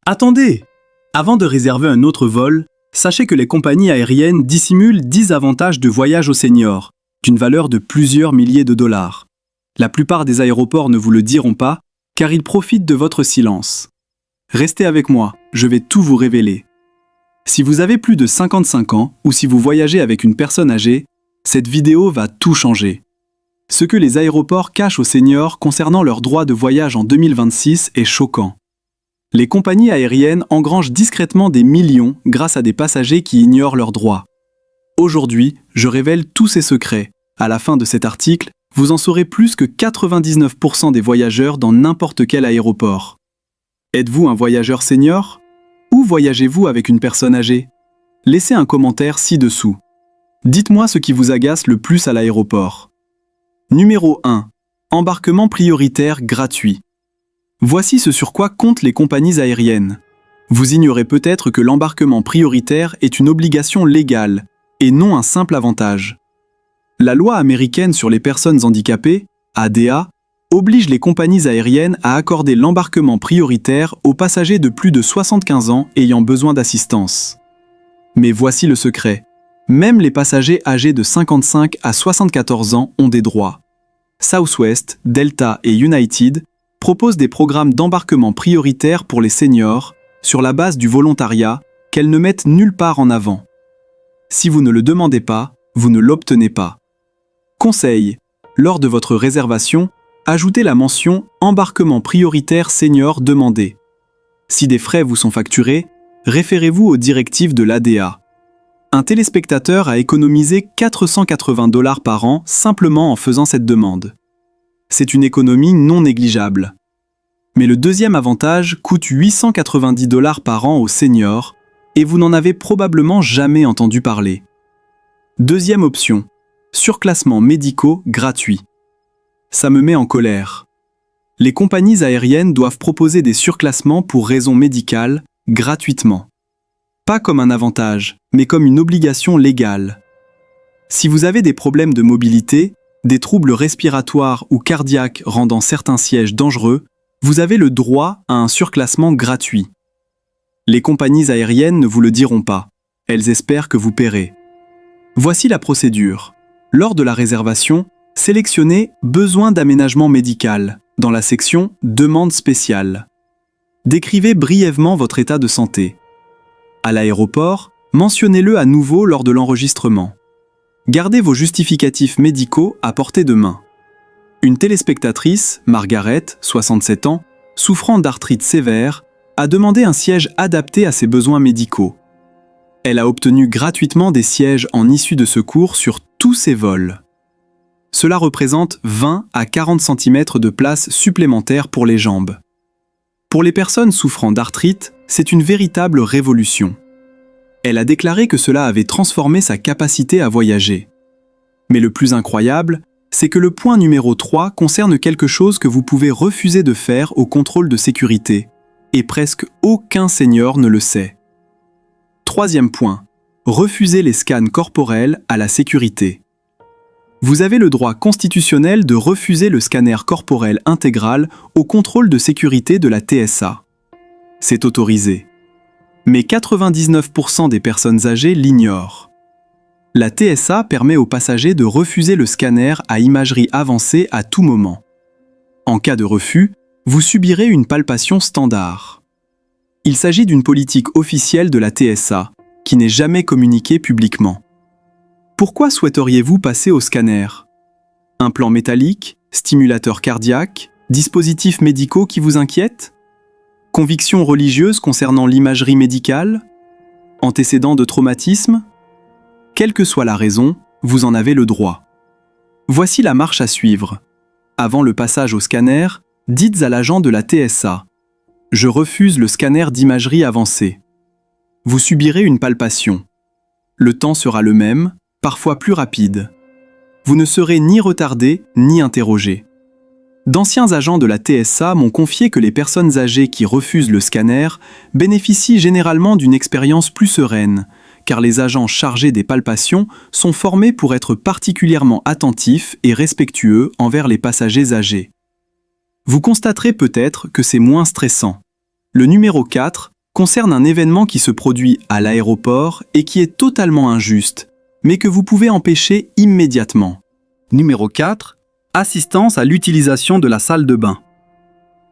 Attendez! Avant de réserver un autre vol, sachez que les compagnies aériennes dissimulent 10 avantages de voyage aux seniors, d'une valeur de plusieurs milliers de dollars. La plupart des aéroports ne vous le diront pas, car ils profitent de votre silence. Restez avec moi, je vais tout vous révéler. Si vous avez plus de 55 ans ou si vous voyagez avec une personne âgée, cette vidéo va tout changer. Ce que les aéroports cachent aux seniors concernant leurs droits de voyage en 2026 est choquant. Les compagnies aériennes engrangent discrètement des millions grâce à des passagers qui ignorent leurs droits. Aujourd'hui, je révèle tous ces secrets. À la fin de cet article, vous en saurez plus que 99% des voyageurs dans n'importe quel aéroport. Êtes-vous un voyageur senior? Ou voyagez-vous avec une personne âgée? Laissez un commentaire ci-dessous. Dites-moi ce qui vous agace le plus à l'aéroport. Numéro 1. Embarquement prioritaire gratuit. Voici ce sur quoi comptent les compagnies aériennes. Vous ignorez peut-être que l'embarquement prioritaire est une obligation légale et non un simple avantage. La loi américaine sur les personnes handicapées, ADA, oblige les compagnies aériennes à accorder l'embarquement prioritaire aux passagers de plus de 75 ans ayant besoin d'assistance. Mais voici le secret. Même les passagers âgés de 55 à 74 ans ont des droits. Southwest, Delta et United proposent des programmes d'embarquement prioritaire pour les seniors sur la base du volontariat qu'elles ne mettent nulle part en avant. Si vous ne le demandez pas, vous ne l'obtenez pas. Conseil: lors de votre réservation, ajoutez la mention « Embarquement prioritaire senior demandé ». Si des frais vous sont facturés, référez-vous aux directives de l'ADA. Un téléspectateur a économisé 480 $ par an simplement en faisant cette demande. C'est une économie non négligeable. Mais le deuxième avantage coûte 890 $ par an aux seniors et vous n'en avez probablement jamais entendu parler. Deuxième option, surclassements médicaux gratuits. Ça me met en colère. Les compagnies aériennes doivent proposer des surclassements pour raisons médicales gratuitement. Pas comme un avantage, mais comme une obligation légale. Si vous avez des problèmes de mobilité, des troubles respiratoires ou cardiaques rendant certains sièges dangereux, vous avez le droit à un surclassement gratuit. Les compagnies aériennes ne vous le diront pas. Elles espèrent que vous paierez. Voici la procédure. Lors de la réservation, sélectionnez « Besoin d'aménagement médical » dans la section « Demande spéciale ». Décrivez brièvement votre état de santé. À l'aéroport, mentionnez-le à nouveau lors de l'enregistrement. Gardez vos justificatifs médicaux à portée de main. Une téléspectatrice, Margaret, 67 ans, souffrant d'arthrite sévère, a demandé un siège adapté à ses besoins médicaux. Elle a obtenu gratuitement des sièges en issue de secours sur tous ses vols. Cela représente 20 à 40 cm de place supplémentaire pour les jambes. Pour les personnes souffrant d'arthrite, c'est une véritable révolution. Elle a déclaré que cela avait transformé sa capacité à voyager. Mais le plus incroyable, c'est que le point numéro 3 concerne quelque chose que vous pouvez refuser de faire au contrôle de sécurité, et presque aucun senior ne le sait. Troisième point, refuser les scans corporels à la sécurité. Vous avez le droit constitutionnel de refuser le scanner corporel intégral au contrôle de sécurité de la TSA. C'est autorisé. Mais 99% des personnes âgées l'ignorent. La TSA permet aux passagers de refuser le scanner à imagerie avancée à tout moment. En cas de refus, vous subirez une palpation standard. Il s'agit d'une politique officielle de la TSA, qui n'est jamais communiquée publiquement. Pourquoi souhaiteriez-vous passer au scanner? Implants métalliques, stimulateurs cardiaques, dispositifs médicaux qui vous inquiètent? Convictions religieuses concernant l'imagerie médicale? Antécédents de traumatisme? Quelle que soit la raison, vous en avez le droit. Voici la marche à suivre. Avant le passage au scanner, dites à l'agent de la TSA « Je refuse le scanner d'imagerie avancée ». Vous subirez une palpation. Le temps sera le même, parfois plus rapide. Vous ne serez ni retardé ni interrogé. D'anciens agents de la TSA m'ont confié que les personnes âgées qui refusent le scanner bénéficient généralement d'une expérience plus sereine, car les agents chargés des palpations sont formés pour être particulièrement attentifs et respectueux envers les passagers âgés. Vous constaterez peut-être que c'est moins stressant. Le numéro 4, concerne un événement qui se produit à l'aéroport et qui est totalement injuste, mais que vous pouvez empêcher immédiatement. Numéro 4. Assistance à l'utilisation de la salle de bain.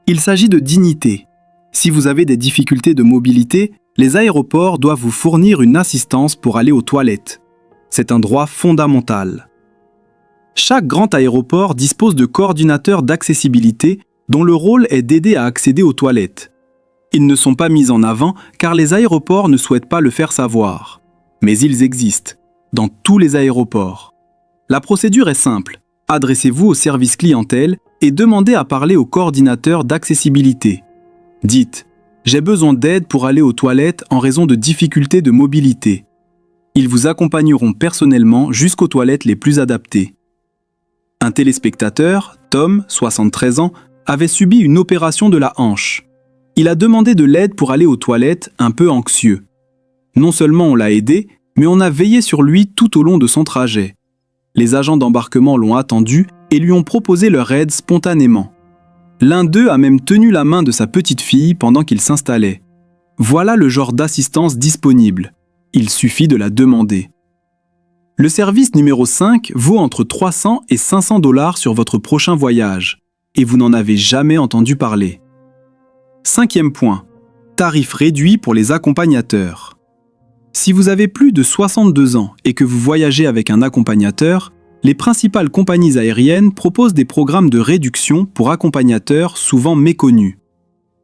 Il s'agit de dignité. Si vous avez des difficultés de mobilité, les aéroports doivent vous fournir une assistance pour aller aux toilettes. C'est un droit fondamental. Chaque grand aéroport dispose de coordinateurs d'accessibilité dont le rôle est d'aider à accéder aux toilettes. Ils ne sont pas mis en avant car les aéroports ne souhaitent pas le faire savoir. Mais ils existent, dans tous les aéroports. La procédure est simple. Adressez-vous au service clientèle et demandez à parler au coordinateur d'accessibilité. Dites « J'ai besoin d'aide pour aller aux toilettes en raison de difficultés de mobilité ». Ils vous accompagneront personnellement jusqu'aux toilettes les plus adaptées. Un téléspectateur, Tom, 73 ans, avait subi une opération de la hanche. Il a demandé de l'aide pour aller aux toilettes, un peu anxieux. Non seulement on l'a aidé, mais on a veillé sur lui tout au long de son trajet. Les agents d'embarquement l'ont attendu et lui ont proposé leur aide spontanément. L'un d'eux a même tenu la main de sa petite fille pendant qu'il s'installait. Voilà le genre d'assistance disponible. Il suffit de la demander. Le service numéro 5 vaut entre 300 et 500 $ sur votre prochain voyage, et vous n'en avez jamais entendu parler. 5e point. Tarif réduit pour les accompagnateurs. Si vous avez plus de 62 ans et que vous voyagez avec un accompagnateur, les principales compagnies aériennes proposent des programmes de réduction pour accompagnateurs souvent méconnus.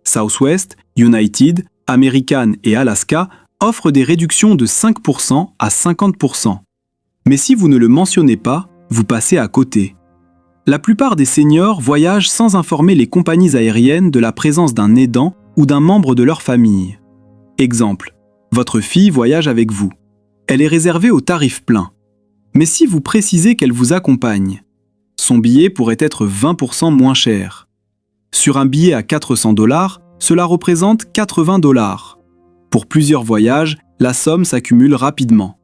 Southwest, United, American et Alaska offrent des réductions de 5% à 50%. Mais si vous ne le mentionnez pas, vous passez à côté. La plupart des seniors voyagent sans informer les compagnies aériennes de la présence d'un aidant ou d'un membre de leur famille. Exemple, votre fille voyage avec vous. Elle est réservée au tarif plein. Mais si vous précisez qu'elle vous accompagne, son billet pourrait être 20% moins cher. Sur un billet à 400 $, cela représente 80 $. Pour plusieurs voyages, la somme s'accumule rapidement.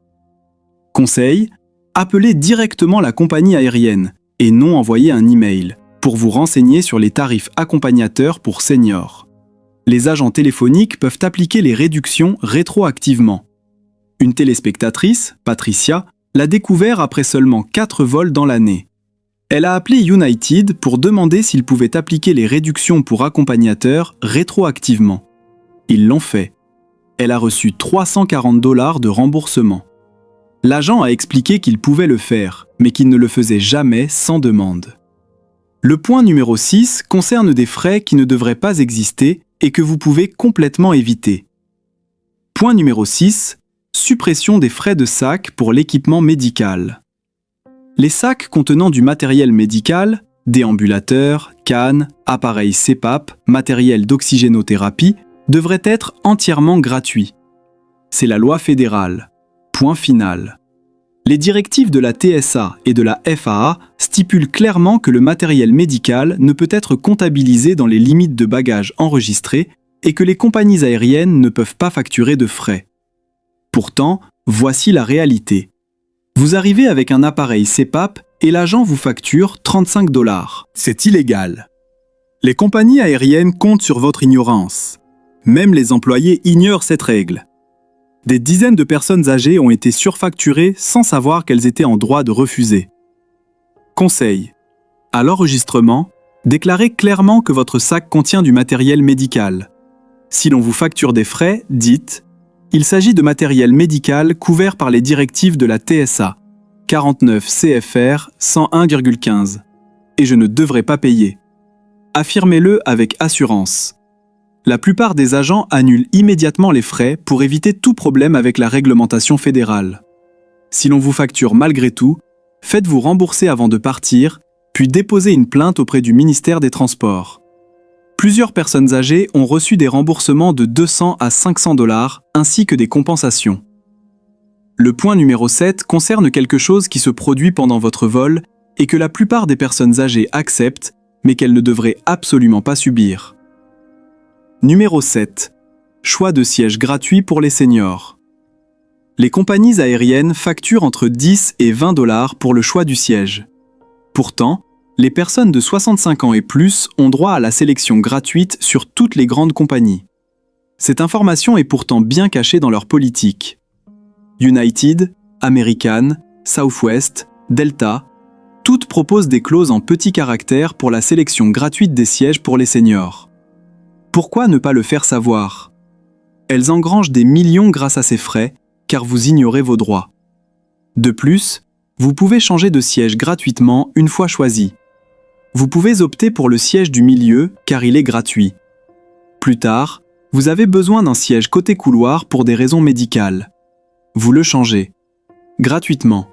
Conseil, appelez directement la compagnie aérienne et non envoyez un email pour vous renseigner sur les tarifs accompagnateurs pour seniors. Les agents téléphoniques peuvent appliquer les réductions rétroactivement. Une téléspectatrice, Patricia, l'a découvert après seulement 4 vols dans l'année. Elle a appelé United pour demander s'ils pouvaient appliquer les réductions pour accompagnateurs rétroactivement. Ils l'ont fait. Elle a reçu 340 $ de remboursement. L'agent a expliqué qu'il pouvait le faire, mais qu'il ne le faisait jamais sans demande. Le point numéro 6 concerne des frais qui ne devraient pas exister et que vous pouvez complètement éviter. Point numéro 6. Suppression des frais de sac pour l'équipement médical. Les sacs contenant du matériel médical, déambulateurs, cannes, appareils CPAP, matériel d'oxygénothérapie, devraient être entièrement gratuits. C'est la loi fédérale. Point final. Les directives de la TSA et de la FAA stipulent clairement que le matériel médical ne peut être comptabilisé dans les limites de bagages enregistrées et que les compagnies aériennes ne peuvent pas facturer de frais. Pourtant, voici la réalité. Vous arrivez avec un appareil CPAP et l'agent vous facture 35 $. C'est illégal. Les compagnies aériennes comptent sur votre ignorance. Même les employés ignorent cette règle. Des dizaines de personnes âgées ont été surfacturées sans savoir qu'elles étaient en droit de refuser. Conseil. À l'enregistrement, déclarez clairement que votre sac contient du matériel médical. Si l'on vous facture des frais, dites « Il s'agit de matériel médical couvert par les directives de la TSA, 49 CFR 101,15, et je ne devrais pas payer. » Affirmez-le avec assurance. La plupart des agents annulent immédiatement les frais pour éviter tout problème avec la réglementation fédérale. Si l'on vous facture malgré tout, faites-vous rembourser avant de partir, puis déposez une plainte auprès du ministère des Transports. Plusieurs personnes âgées ont reçu des remboursements de 200 à 500 $ ainsi que des compensations. Le point numéro 7 concerne quelque chose qui se produit pendant votre vol et que la plupart des personnes âgées acceptent, mais qu'elles ne devraient absolument pas subir. Numéro 7. Choix de sièges gratuits pour les seniors. Les compagnies aériennes facturent entre 10 et 20 $ pour le choix du siège. Pourtant, les personnes de 65 ans et plus ont droit à la sélection gratuite sur toutes les grandes compagnies. Cette information est pourtant bien cachée dans leur politique. United, American, Southwest, Delta, toutes proposent des clauses en petits caractères pour la sélection gratuite des sièges pour les seniors. Pourquoi ne pas le faire savoir? Elles engrangent des millions grâce à ces frais, car vous ignorez vos droits. De plus, vous pouvez changer de siège gratuitement une fois choisi. Vous pouvez opter pour le siège du milieu, car il est gratuit. Plus tard, vous avez besoin d'un siège côté couloir pour des raisons médicales. Vous le changez. Gratuitement.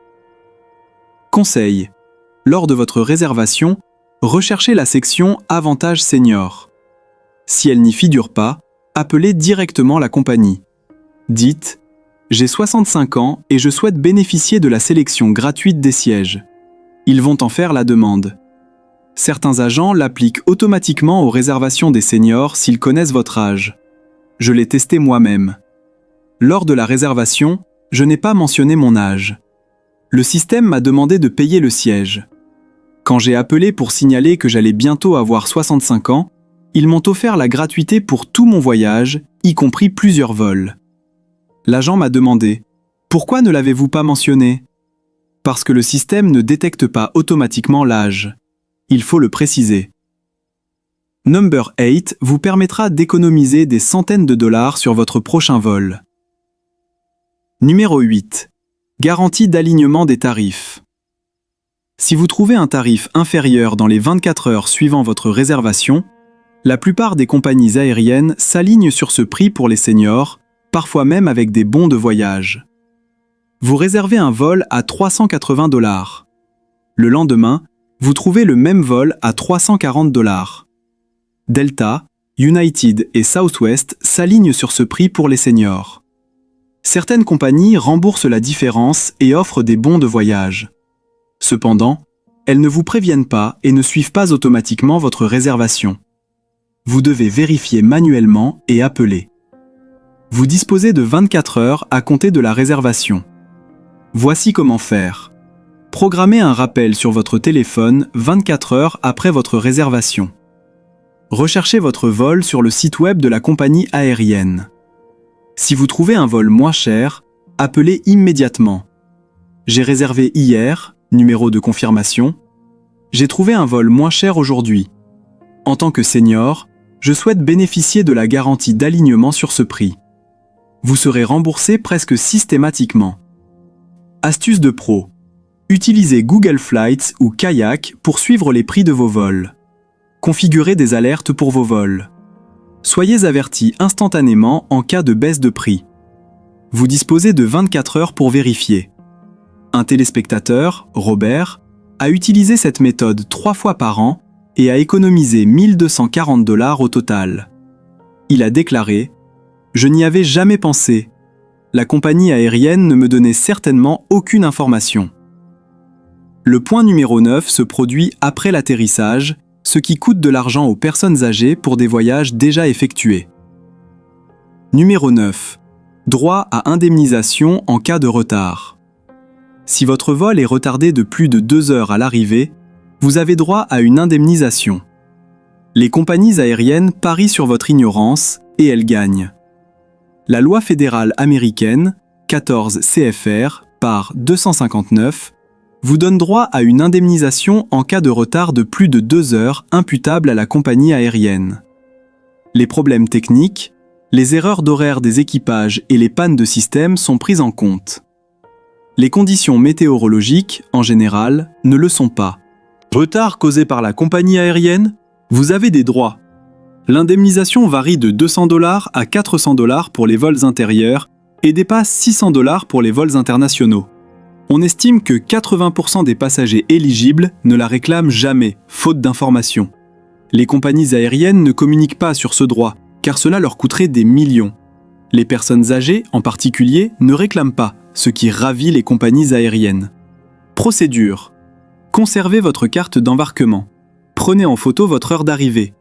Conseil. Lors de votre réservation, recherchez la section Avantages seniors. Si elle n'y figure pas, appelez directement la compagnie. Dites « J'ai 65 ans et je souhaite bénéficier de la sélection gratuite des sièges ». Ils vont en faire la demande. Certains agents l'appliquent automatiquement aux réservations des seniors s'ils connaissent votre âge. Je l'ai testé moi-même. Lors de la réservation, je n'ai pas mentionné mon âge. Le système m'a demandé de payer le siège. Quand j'ai appelé pour signaler que j'allais bientôt avoir 65 ans, ils m'ont offert la gratuité pour tout mon voyage, y compris plusieurs vols. L'agent m'a demandé « Pourquoi ne l'avez-vous pas mentionné ?» Parce que le système ne détecte pas automatiquement l'âge. Il faut le préciser. Number 8 vous permettra d'économiser des centaines de dollars sur votre prochain vol. Numéro 8. Garantie d'alignement des tarifs. Si vous trouvez un tarif inférieur dans les 24 heures suivant votre réservation, la plupart des compagnies aériennes s'alignent sur ce prix pour les seniors, parfois même avec des bons de voyage. Vous réservez un vol à 380 $. Le lendemain, vous trouvez le même vol à 340 $. Delta, United et Southwest s'alignent sur ce prix pour les seniors. Certaines compagnies remboursent la différence et offrent des bons de voyage. Cependant, elles ne vous préviennent pas et ne suivent pas automatiquement votre réservation. Vous devez vérifier manuellement et appeler. Vous disposez de 24 heures à compter de la réservation. Voici comment faire. Programmez un rappel sur votre téléphone 24 heures après votre réservation. Recherchez votre vol sur le site web de la compagnie aérienne. Si vous trouvez un vol moins cher, appelez immédiatement. J'ai réservé hier, numéro de confirmation. J'ai trouvé un vol moins cher aujourd'hui. En tant que senior, je souhaite bénéficier de la garantie d'alignement sur ce prix. Vous serez remboursé presque systématiquement. Astuce de pro. Utilisez Google Flights ou Kayak pour suivre les prix de vos vols. Configurez des alertes pour vos vols. Soyez avertis instantanément en cas de baisse de prix. Vous disposez de 24 heures pour vérifier. Un téléspectateur, Robert, a utilisé cette méthode 3 fois par an et a économisé 1 240 $ au total. Il a déclaré « Je n'y avais jamais pensé. La compagnie aérienne ne me donnait certainement aucune information. » Le point numéro 9 se produit après l'atterrissage, ce qui coûte de l'argent aux personnes âgées pour des voyages déjà effectués. Numéro 9. Droit à indemnisation en cas de retard. Si votre vol est retardé de plus de 2 heures à l'arrivée, vous avez droit à une indemnisation. Les compagnies aériennes parient sur votre ignorance et elles gagnent. La loi fédérale américaine, 14 CFR par 259, vous donne droit à une indemnisation en cas de retard de plus de 2 heures imputable à la compagnie aérienne. Les problèmes techniques, les erreurs d'horaire des équipages et les pannes de système sont prises en compte. Les conditions météorologiques, en général, ne le sont pas. Retard causé par la compagnie aérienne? Vous avez des droits. L'indemnisation varie de 200 $ à 400 $ pour les vols intérieurs et dépasse 600 $ pour les vols internationaux. On estime que 80% des passagers éligibles ne la réclament jamais, faute d'informations. Les compagnies aériennes ne communiquent pas sur ce droit, car cela leur coûterait des millions. Les personnes âgées, en particulier, ne réclament pas, ce qui ravit les compagnies aériennes. Procédure. Conservez votre carte d'embarquement. Prenez en photo votre heure d'arrivée.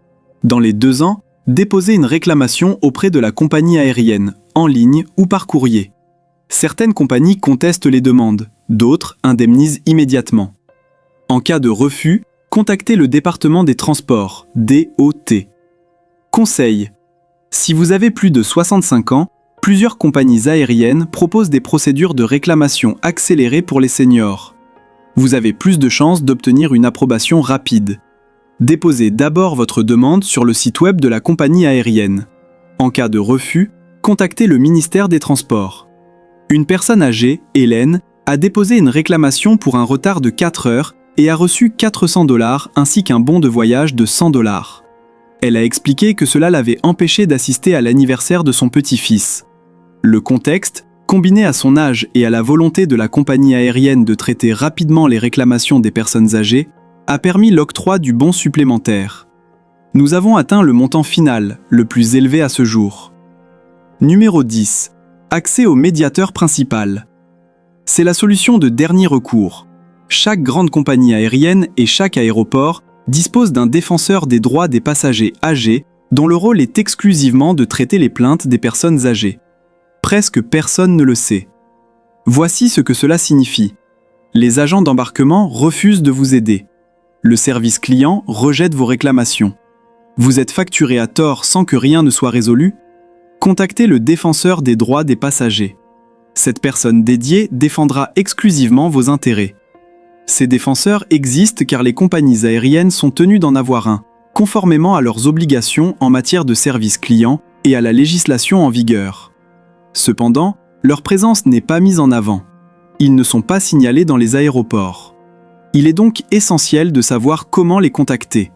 Dans les 2 ans, déposez une réclamation auprès de la compagnie aérienne, en ligne ou par courrier. Certaines compagnies contestent les demandes, d'autres indemnisent immédiatement. En cas de refus, contactez le département des transports, DOT. Conseil. Si vous avez plus de 65 ans, plusieurs compagnies aériennes proposent des procédures de réclamation accélérées pour les seniors. Vous avez plus de chances d'obtenir une approbation rapide. Déposez d'abord votre demande sur le site web de la compagnie aérienne. En cas de refus, contactez le ministère des Transports. Une personne âgée, Hélène, a déposé une réclamation pour un retard de 4 heures et a reçu 400 $ ainsi qu'un bon de voyage de 100 $. Elle a expliqué que cela l'avait empêchée d'assister à l'anniversaire de son petit-fils. Le contexte, combiné à son âge et à la volonté de la compagnie aérienne de traiter rapidement les réclamations des personnes âgées, a permis l'octroi du bon supplémentaire. Nous avons atteint le montant final, le plus élevé à ce jour. Numéro 10. Accès au médiateur principal. C'est la solution de dernier recours. Chaque grande compagnie aérienne et chaque aéroport dispose d'un défenseur des droits des passagers âgés dont le rôle est exclusivement de traiter les plaintes des personnes âgées. Presque personne ne le sait. Voici ce que cela signifie. Les agents d'embarquement refusent de vous aider. Le service client rejette vos réclamations. Vous êtes facturé à tort sans que rien ne soit résolu? Contactez le défenseur des droits des passagers. Cette personne dédiée défendra exclusivement vos intérêts. Ces défenseurs existent car les compagnies aériennes sont tenues d'en avoir un, conformément à leurs obligations en matière de service client et à la législation en vigueur. Cependant, leur présence n'est pas mise en avant. Ils ne sont pas signalés dans les aéroports. Il est donc essentiel de savoir comment les contacter.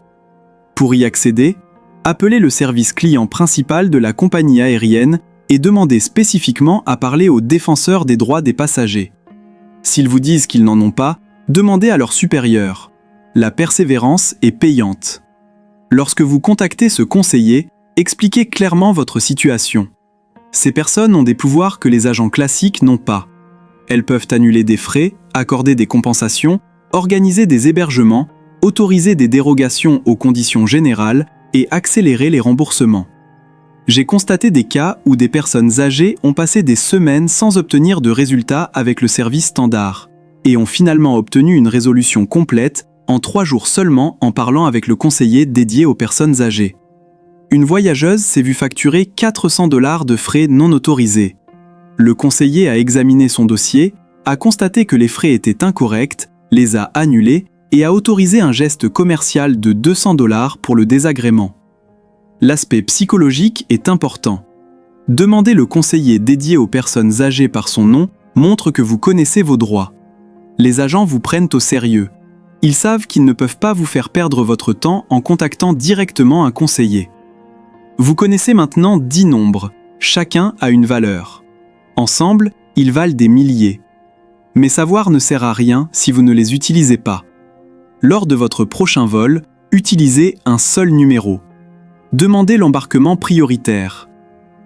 Pour y accéder, appelez le service client principal de la compagnie aérienne et demandez spécifiquement à parler au défenseur des droits des passagers. S'ils vous disent qu'ils n'en ont pas, demandez à leur supérieur. La persévérance est payante. Lorsque vous contactez ce conseiller, expliquez clairement votre situation. Ces personnes ont des pouvoirs que les agents classiques n'ont pas. Elles peuvent annuler des frais, accorder des compensations, organiser des hébergements, autoriser des dérogations aux conditions générales et accélérer les remboursements. J'ai constaté des cas où des personnes âgées ont passé des semaines sans obtenir de résultats avec le service standard et ont finalement obtenu une résolution complète en 3 jours seulement en parlant avec le conseiller dédié aux personnes âgées. Une voyageuse s'est vue facturer 400 $ de frais non autorisés. Le conseiller a examiné son dossier, a constaté que les frais étaient incorrects, les a annulés et a autorisé un geste commercial de 200 $ pour le désagrément. L'aspect psychologique est important. Demander le conseiller dédié aux personnes âgées par son nom montre que vous connaissez vos droits. Les agents vous prennent au sérieux. Ils savent qu'ils ne peuvent pas vous faire perdre votre temps en contactant directement un conseiller. Vous connaissez maintenant 10 nombres. Chacun a une valeur. Ensemble, ils valent des milliers. Mais savoir ne sert à rien si vous ne les utilisez pas. Lors de votre prochain vol, utilisez un seul numéro. Demandez l'embarquement prioritaire.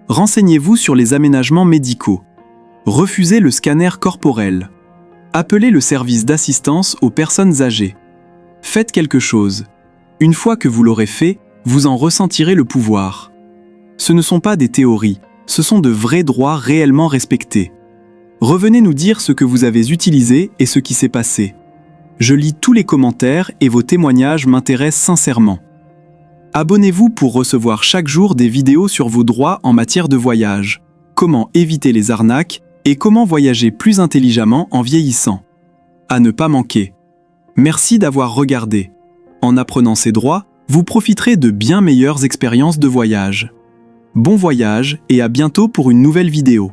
Renseignez-vous sur les aménagements médicaux. Refusez le scanner corporel. Appelez le service d'assistance aux personnes âgées. Faites quelque chose. Une fois que vous l'aurez fait, vous en ressentirez le pouvoir. Ce ne sont pas des théories, ce sont de vrais droits réellement respectés. Revenez nous dire ce que vous avez utilisé et ce qui s'est passé. Je lis tous les commentaires et vos témoignages m'intéressent sincèrement. Abonnez-vous pour recevoir chaque jour des vidéos sur vos droits en matière de voyage, comment éviter les arnaques et comment voyager plus intelligemment en vieillissant. À ne pas manquer. Merci d'avoir regardé. En apprenant ces droits, vous profiterez de bien meilleures expériences de voyage. Bon voyage et à bientôt pour une nouvelle vidéo.